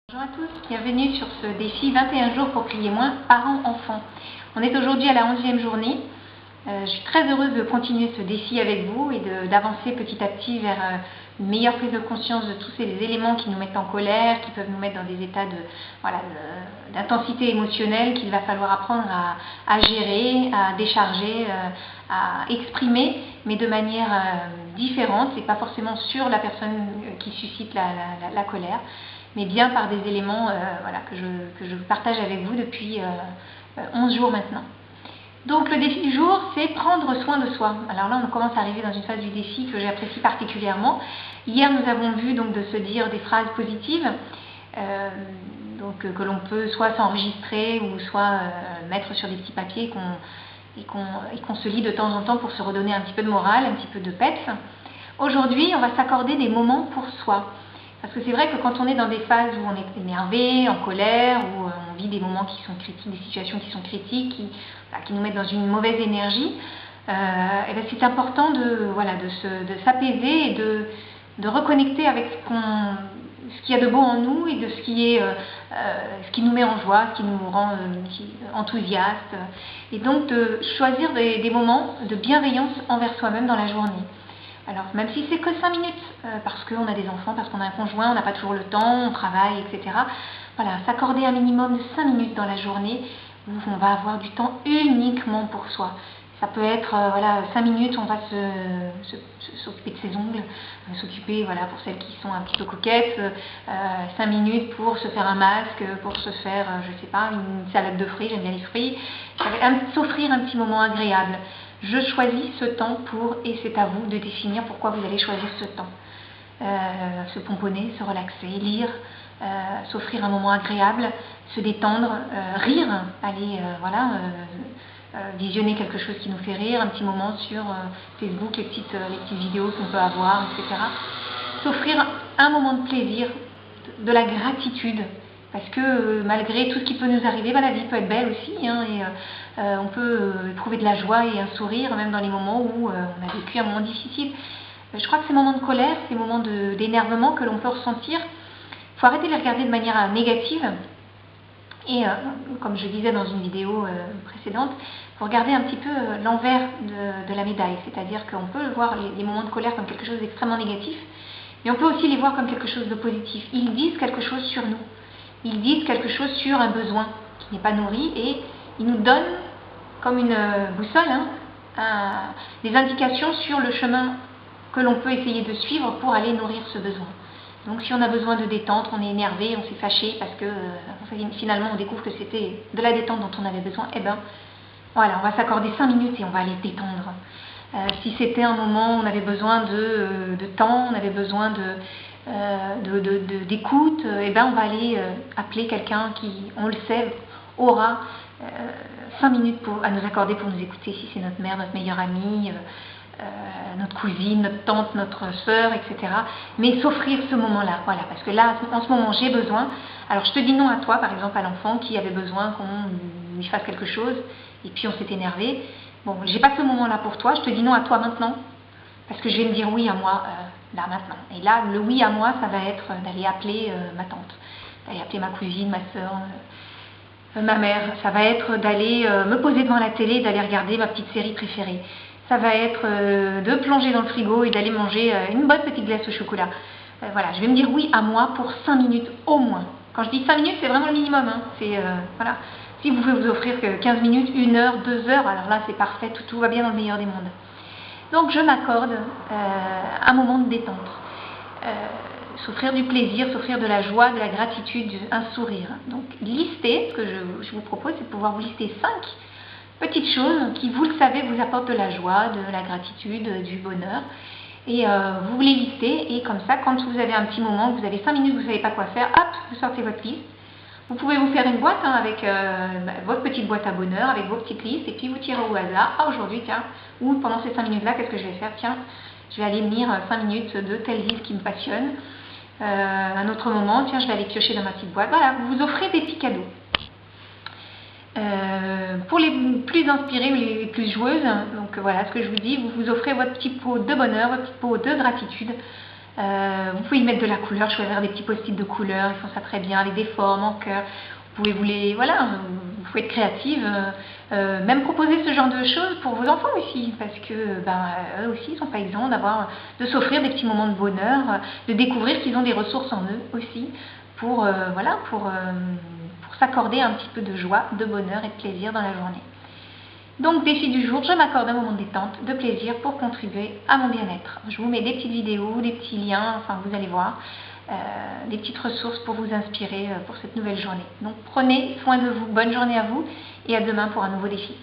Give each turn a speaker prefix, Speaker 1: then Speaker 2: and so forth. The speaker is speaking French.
Speaker 1: Bonjour à tous, bienvenue sur ce défi 21 jours pour crier moins, parents-enfants. On est aujourd'hui à la 11e journée. Je suis très heureuse de continuer ce défi avec vous et d'avancer petit à petit vers une meilleure prise de conscience de tous ces éléments qui nous mettent en colère, qui peuvent nous mettre dans des états d'intensité émotionnelle qu'il va falloir apprendre à gérer, à décharger, à exprimer, mais de manière différente et pas forcément sur la personne qui suscite la colère, mais bien par des éléments que je partage avec vous depuis 11 jours maintenant. Donc le défi du jour, c'est prendre soin de soi. Alors là, on commence à arriver dans une phase du défi que j'apprécie particulièrement. Hier, nous avons vu donc de se dire des phrases positives, que l'on peut soit s'enregistrer ou soit mettre sur des petits papiers et qu'on se lit de temps en temps pour se redonner un petit peu de morale, un petit peu de peps. Aujourd'hui, on va s'accorder des moments pour soi. Parce que c'est vrai que quand on est dans des phases où on est énervé, en colère, où on vit des moments qui sont critiques, des situations qui sont critiques, qui nous mettent dans une mauvaise énergie, et bien c'est important de s'apaiser et de reconnecter avec ce qu'il y a de beau en nous et de ce qui nous met en joie, ce qui nous rend enthousiastes. Et donc de choisir des moments de bienveillance envers soi-même dans la journée. Alors, même si c'est que 5 minutes, parce qu'on a des enfants, parce qu'on a un conjoint, on n'a pas toujours le temps, on travaille, etc. Voilà, s'accorder un minimum de 5 minutes dans la journée où on va avoir du temps uniquement pour soi. Ça peut être, 5 minutes, on va s'occuper de ses ongles, s'occuper, pour celles qui sont un petit peu coquettes, 5 minutes pour se faire un masque, pour se faire, une salade de fruits, j'aime bien les fruits, s'offrir un petit moment agréable. Je choisis ce temps et c'est à vous de définir pourquoi vous allez choisir ce temps. Se pomponner, se relaxer, lire, s'offrir un moment agréable, se détendre, rire, aller visionner quelque chose qui nous fait rire, un petit moment sur Facebook, les petites vidéos qu'on peut avoir, etc. S'offrir un moment de plaisir, de la gratitude, parce que malgré tout ce qui peut nous arriver, la vie peut être belle aussi, on peut éprouver de la joie et un sourire, même dans les moments où on a vécu un moment difficile. Je crois que ces moments de colère, ces moments d'énervement que l'on peut ressentir, il faut arrêter de les regarder de manière négative. Et comme je disais dans une vidéo précédente, il faut regarder un petit peu l'envers de la médaille. C'est-à-dire qu'on peut voir les moments de colère comme quelque chose d'extrêmement négatif, mais on peut aussi les voir comme quelque chose de positif. Ils disent quelque chose sur nous. Ils disent quelque chose sur un besoin qui n'est pas nourri et ils nous donnent, comme une boussole, des indications sur le chemin que l'on peut essayer de suivre pour aller nourrir ce besoin. Donc si on a besoin de détente, on est énervé, on s'est fâché parce que finalement on découvre que c'était de la détente dont on avait besoin, on va s'accorder 5 minutes et on va aller détendre. Si c'était un moment où on avait besoin de temps, on avait besoin d'écoute, on va aller appeler quelqu'un qui, on le sait, aura 5 minutes à nous accorder pour nous écouter, si c'est notre mère, notre meilleure amie, notre cousine, notre tante, notre sœur, etc. Mais s'offrir ce moment-là, parce que là, en ce moment, j'ai besoin. Alors je te dis non à toi, par exemple à l'enfant qui avait besoin qu'on lui fasse quelque chose, et puis on s'est énervé. Bon, j'ai pas ce moment-là pour toi, je te dis non à toi maintenant, parce que je vais me dire oui à moi, là, maintenant. Et là, le oui à moi, ça va être d'aller appeler ma tante, d'aller appeler ma cousine, ma sœur, ma mère. Ça va être d'aller me poser devant la télé, d'aller regarder ma petite série préférée. Ça va être de plonger dans le frigo et d'aller manger une bonne petite glace au chocolat. Je vais me dire oui à moi pour 5 minutes au moins. Quand je dis 5 minutes, c'est vraiment le minimum. Si vous pouvez vous offrir que 15 minutes, 1 heure, 2 heures, alors là c'est parfait, tout va bien dans le meilleur des mondes. Donc je m'accorde un moment de détente. S'offrir du plaisir, s'offrir de la joie, de la gratitude, un sourire. Donc lister, ce que je vous propose, c'est de pouvoir vous lister 5 petites choses qui, vous le savez, vous apportent de la joie, de la gratitude, du bonheur. Et vous les listez, et comme ça, quand vous avez un petit moment, vous avez 5 minutes, vous ne savez pas quoi faire, hop, vous sortez votre liste. Vous pouvez vous faire une boîte avec votre petite boîte à bonheur, avec vos petites listes, et puis vous tirez au hasard. Aujourd'hui, tiens, ou pendant ces 5 minutes-là, qu'est-ce que je vais faire? Tiens, je vais aller lire 5 minutes de tel livre qui me passionne. Un autre moment, tiens, je vais aller piocher dans ma petite boîte. Voilà, vous vous offrez des petits cadeaux. Pour les plus inspirées ou les plus joueuses, donc voilà ce que je vous dis, vous vous offrez votre petit pot de bonheur, votre petit pot de gratitude, Vous pouvez y mettre de la couleur, choisir des petits post-it de couleur, ils font ça très bien, avec des formes en cœur. Vous pouvez vous pouvez être créative, même proposer ce genre de choses pour vos enfants aussi, parce que eux aussi ils sont pas exempts de s'offrir des petits moments de bonheur, de découvrir qu'ils ont des ressources en eux aussi pour s'accorder un petit peu de joie, de bonheur et de plaisir dans la journée. Donc défi du jour, je m'accorde un moment de détente, de plaisir pour contribuer à mon bien-être. Je vous mets des petites vidéos, des petits liens, enfin vous allez voir, des petites ressources pour vous inspirer pour cette nouvelle journée. Donc prenez soin de vous, bonne journée à vous et à demain pour un nouveau défi.